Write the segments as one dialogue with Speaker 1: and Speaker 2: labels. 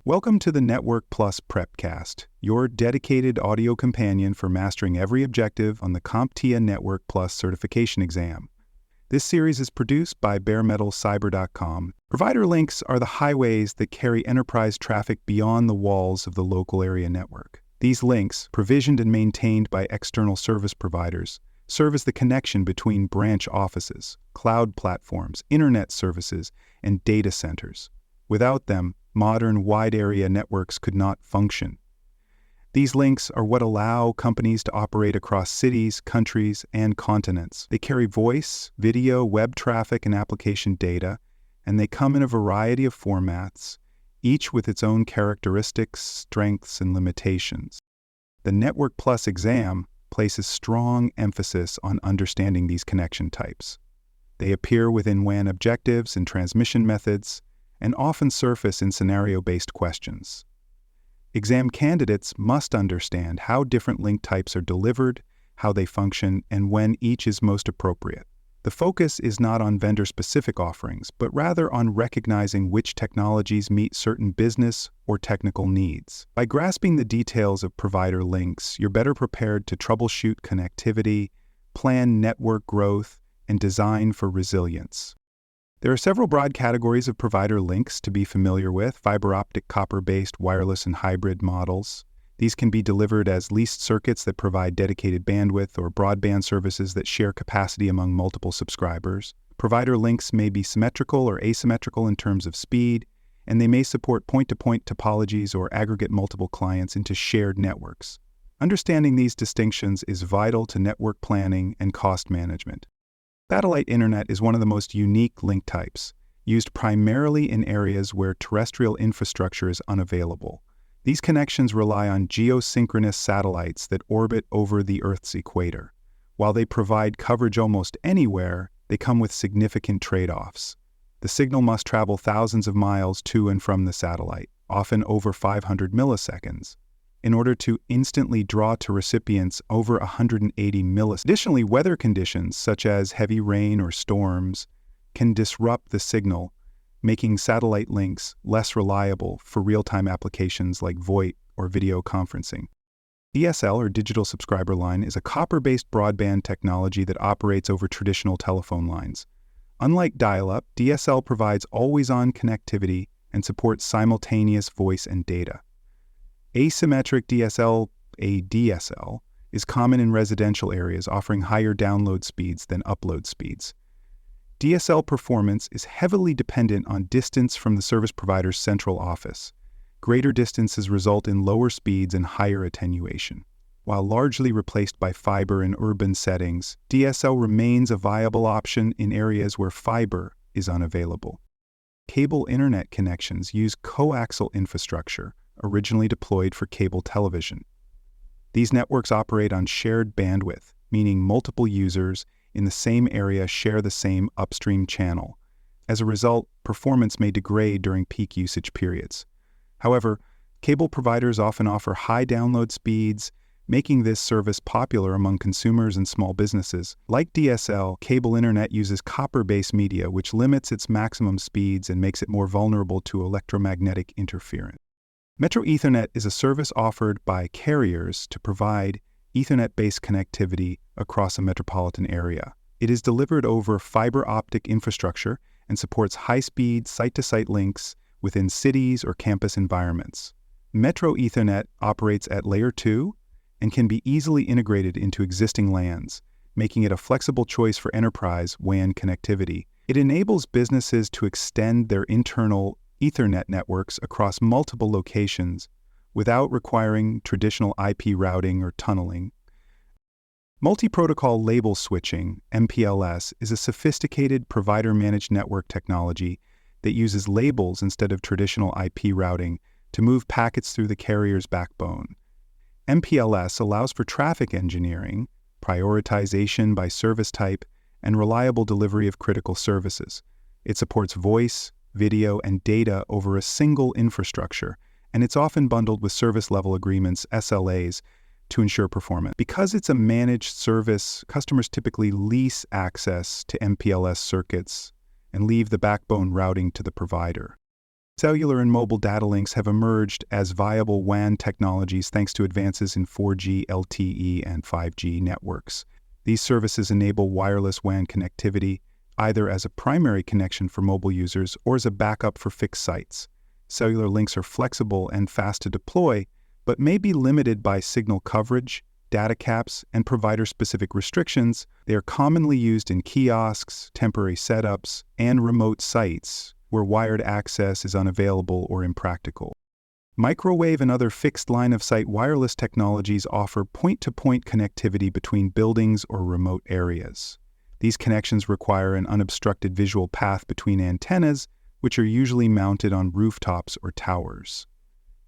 Speaker 1: Welcome to the Network Plus Prepcast, your dedicated audio companion for mastering every objective on the CompTIA Network Plus certification exam. This series is produced by baremetalcyber.com. Provider links are the highways that carry enterprise traffic beyond the walls of the local area network. These links, provisioned and maintained by external service providers, serve as the connection between branch offices, cloud platforms, internet services, and data centers. Without them, modern wide-area networks could not function. These links are what allow companies to operate across cities, countries, and continents. They carry voice, video, web traffic, and application data, and they come in a variety of formats, each with its own characteristics, strengths, and limitations. The Network Plus exam places strong emphasis on understanding these connection types. They appear within WAN objectives and transmission methods, and often surface in scenario-based questions. Exam candidates must understand how different link types are delivered, how they function, and when each is most appropriate. The focus is not on vendor-specific offerings, but rather on recognizing which technologies meet certain business or technical needs. By grasping the details of provider links, you're better prepared to troubleshoot connectivity, plan network growth, and design for resilience. There are several broad categories of provider links to be familiar with: fiber optic, copper-based, wireless, and hybrid models. These can be delivered as leased circuits that provide dedicated bandwidth or broadband services that share capacity among multiple subscribers. Provider links may be symmetrical or asymmetrical in terms of speed, and they may support point-to-point topologies or aggregate multiple clients into shared networks. Understanding these distinctions is vital to network planning and cost management. Satellite internet is one of the most unique link types, used primarily in areas where terrestrial infrastructure is unavailable. These connections rely on geosynchronous satellites that orbit over the Earth's equator. While they provide coverage almost anywhere, they come with significant trade-offs. The signal must travel thousands of miles to and from the satellite, often over 500 milliseconds, in order to instantly draw to recipients over 180 milliseconds. Additionally, weather conditions such as heavy rain or storms can disrupt the signal, making satellite links less reliable for real-time applications like VoIP or video conferencing. DSL, or digital subscriber line, is a copper-based broadband technology that operates over traditional telephone lines. Unlike dial-up, DSL provides always-on connectivity and supports simultaneous voice and data. Asymmetric DSL, ADSL, is common in residential areas, offering higher download speeds than upload speeds. DSL performance is heavily dependent on distance from the service provider's central office. Greater distances result in lower speeds and higher attenuation. While largely replaced by fiber in urban settings, DSL remains a viable option in areas where fiber is unavailable. Cable internet connections use coaxial infrastructure, originally deployed for cable television. These networks operate on shared bandwidth, meaning multiple users in the same area share the same upstream channel. As a result, performance may degrade during peak usage periods. However, cable providers often offer high download speeds, making this service popular among consumers and small businesses. Like DSL, cable internet uses copper-based media, which limits its maximum speeds and makes it more vulnerable to electromagnetic interference. Metro Ethernet is a service offered by carriers to provide Ethernet-based connectivity across a metropolitan area. It is delivered over fiber optic infrastructure and supports high-speed site-to-site links within cities or campus environments. Metro Ethernet operates at Layer 2 and can be easily integrated into existing LANs, making it a flexible choice for enterprise WAN connectivity. It enables businesses to extend their internal Ethernet networks across multiple locations without requiring traditional IP routing or tunneling. Multi-protocol label switching, MPLS, is a sophisticated provider-managed network technology that uses labels instead of traditional IP routing to move packets through the carrier's backbone. MPLS allows for traffic engineering, prioritization by service type, and reliable delivery of critical services. It supports voice, video, and data over a single infrastructure, and it's often bundled with service-level agreements, SLAs, to ensure performance. Because it's a managed service, customers typically lease access to MPLS circuits and leave the backbone routing to the provider. Cellular and mobile data links have emerged as viable WAN technologies thanks to advances in 4G, LTE, and 5G networks. These services enable wireless WAN connectivity, either as a primary connection for mobile users or as a backup for fixed sites. Cellular links are flexible and fast to deploy, but may be limited by signal coverage, data caps, and provider-specific restrictions. They are commonly used in kiosks, temporary setups, and remote sites where wired access is unavailable or impractical. Microwave and other fixed line-of-sight wireless technologies offer point-to-point connectivity between buildings or remote areas. These connections require an unobstructed visual path between antennas, which are usually mounted on rooftops or towers.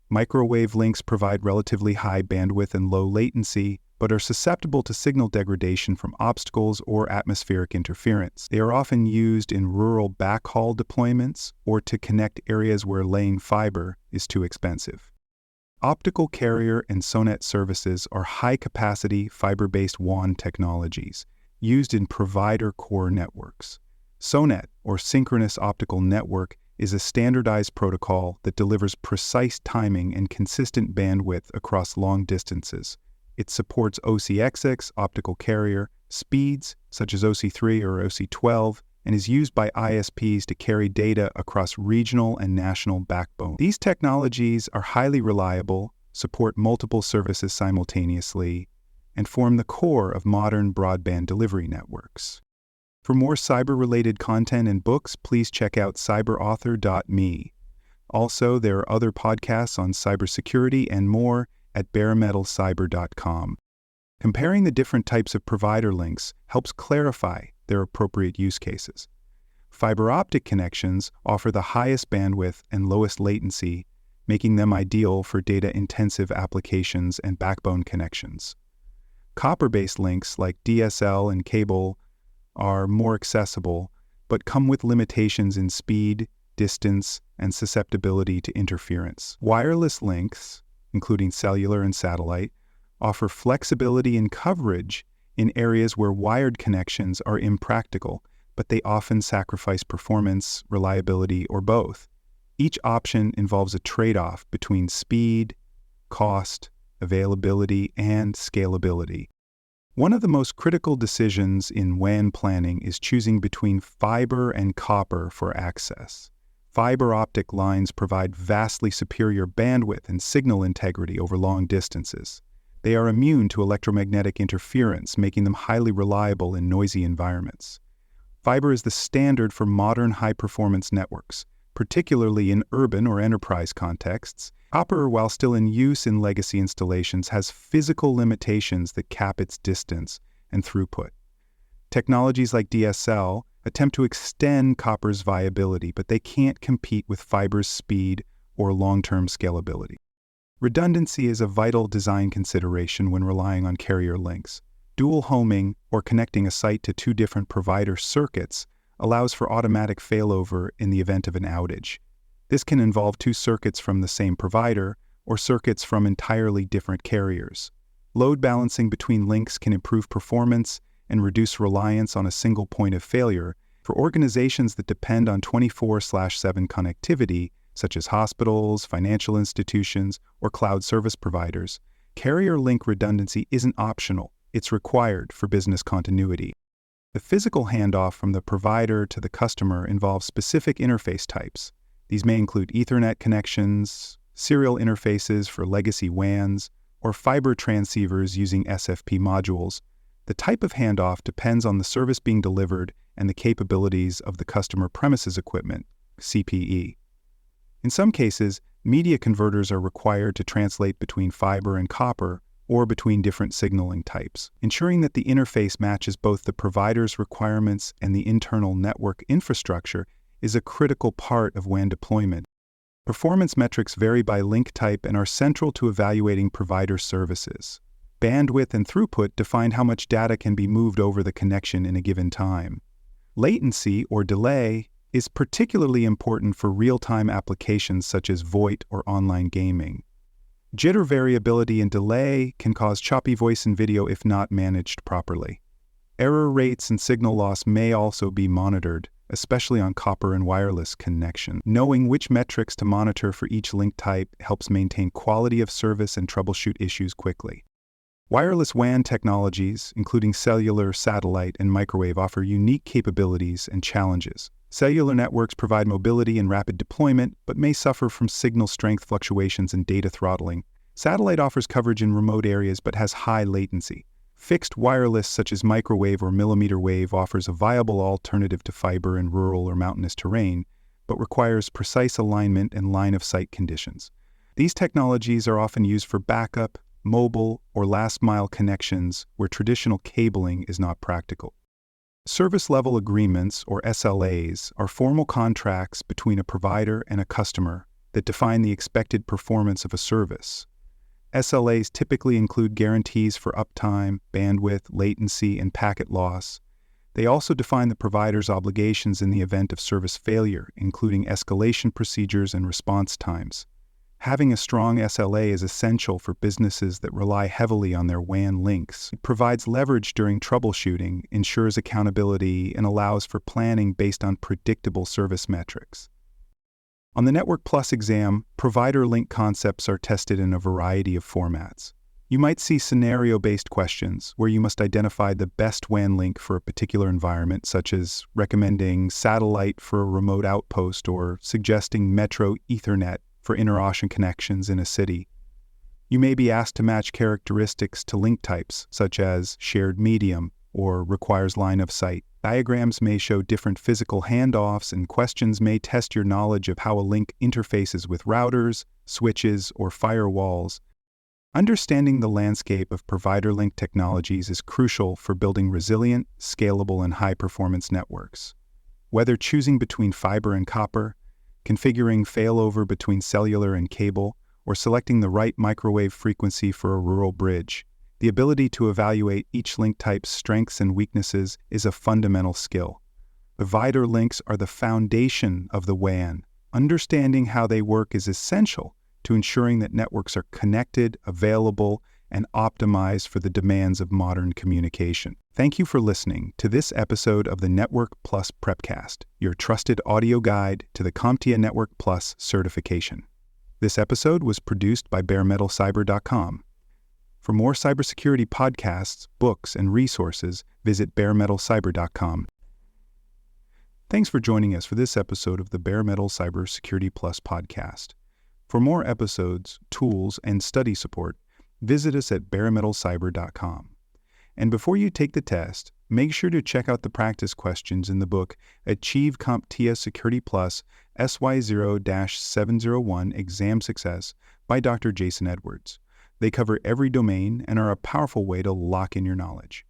Speaker 1: Microwave links provide relatively high bandwidth and low latency, but are susceptible to signal degradation from obstacles or atmospheric interference. They are often used in rural backhaul deployments or to connect areas where laying fiber is too expensive. Optical carrier and SONET services are high-capacity fiber-based WAN technologies used in provider core networks. SONET, or Synchronous Optical Network, is a standardized protocol that delivers precise timing and consistent bandwidth across long distances. It supports OCXX optical carrier speeds, such as OC3 or OC12, and is used by ISPs to carry data across regional and national backbone. These technologies are highly reliable, support multiple services simultaneously, and form the core of modern broadband delivery networks. For more cyber-related content and books, please check out cyberauthor.me. Also, there are other podcasts on cybersecurity and more at baremetalcyber.com. Comparing the different types of provider links helps clarify their appropriate use cases. Fiber optic connections offer the highest bandwidth and lowest latency, making them ideal for data-intensive applications and backbone connections. Copper-based links like DSL and cable are more accessible, but come with limitations in speed, distance, and susceptibility to interference. Wireless links, including cellular and satellite, offer flexibility and coverage in areas where wired connections are impractical, but they often sacrifice performance, reliability, or both. Each option involves a trade-off between speed, cost, availability, and scalability. One of the most critical decisions in WAN planning is choosing between fiber and copper for access. Fiber optic lines provide vastly superior bandwidth and signal integrity over long distances. They are immune to electromagnetic interference, making them highly reliable in noisy environments. Fiber is the standard for modern high-performance networks, particularly in urban or enterprise contexts. Copper, while still in use in legacy installations, has physical limitations that cap its distance and throughput. Technologies like DSL attempt to extend copper's viability, but they can't compete with fiber's speed or long-term scalability. Redundancy is a vital design consideration when relying on carrier links. Dual homing, or connecting a site to two different provider circuits, allows for automatic failover in the event of an outage. This can involve two circuits from the same provider or circuits from entirely different carriers. Load balancing between links can improve performance and reduce reliance on a single point of failure. For organizations that depend on 24/7 connectivity, such as hospitals, financial institutions, or cloud service providers, carrier link redundancy isn't optional, it's required for business continuity. The physical handoff from the provider to the customer involves specific interface types. These may include Ethernet connections, serial interfaces for legacy WANs, or fiber transceivers using SFP modules. The type of handoff depends on the service being delivered and the capabilities of the customer premises equipment, CPE. In some cases, media converters are required to translate between fiber and copper or between different signaling types. Ensuring that the interface matches both the provider's requirements and the internal network infrastructure is a critical part of WAN deployment. Performance metrics vary by link type and are central to evaluating provider services. Bandwidth and throughput define how much data can be moved over the connection in a given time. Latency, or delay, is particularly important for real-time applications such as VoIP or online gaming. Jitter variability and delay can cause choppy voice and video if not managed properly. Error rates and signal loss may also be monitored, especially on copper and wireless connection. Knowing which metrics to monitor for each link type helps maintain quality of service and troubleshoot issues quickly. Wireless WAN technologies, including cellular, satellite, and microwave, offer unique capabilities and challenges. Cellular networks provide mobility and rapid deployment, but may suffer from signal strength fluctuations and data throttling. Satellite offers coverage in remote areas but has high latency. Fixed wireless, such as microwave or millimeter wave, offers a viable alternative to fiber in rural or mountainous terrain, but requires precise alignment and line-of-sight conditions. These technologies are often used for backup, mobile, or last-mile connections where traditional cabling is not practical. Service-level agreements, or SLAs, are formal contracts between a provider and a customer that define the expected performance of a service. SLAs typically include guarantees for uptime, bandwidth, latency, and packet loss. They also define the provider's obligations in the event of service failure, including escalation procedures and response times. Having a strong SLA is essential for businesses that rely heavily on their WAN links. It provides leverage during troubleshooting, ensures accountability, and allows for planning based on predictable service metrics. On the Network Plus exam, provider link concepts are tested in a variety of formats. You might see scenario-based questions where you must identify the best WAN link for a particular environment, such as recommending satellite for a remote outpost or suggesting Metro Ethernet for inter-ocean connections in a city. You may be asked to match characteristics to link types, such as shared medium or requires line of sight. Diagrams may show different physical handoffs, and questions may test your knowledge of how a link interfaces with routers, switches, or firewalls. Understanding the landscape of provider link technologies is crucial for building resilient, scalable, and high-performance networks. Whether choosing between fiber and copper, configuring failover between cellular and cable, or selecting the right microwave frequency for a rural bridge, the ability to evaluate each link type's strengths and weaknesses is a fundamental skill. Provider links are the foundation of the WAN. Understanding how they work is essential to ensuring that networks are connected, available, and optimized for the demands of modern communication. Thank you for listening to this episode of the Network Plus Prepcast, your trusted audio guide to the CompTIA Network Plus certification. This episode was produced by baremetalcyber.com. For more cybersecurity podcasts, books, and resources, visit baremetalcyber.com. Thanks for joining us for this episode of the Bare Metal Cybersecurity Plus podcast. For more episodes, tools, and study support, visit us at baremetalcyber.com. And before you take the test, make sure to check out the practice questions in the book Achieve CompTIA Security Plus SY0-701 Exam Success by Dr. Jason Edwards. They cover every domain and are a powerful way to lock in your knowledge.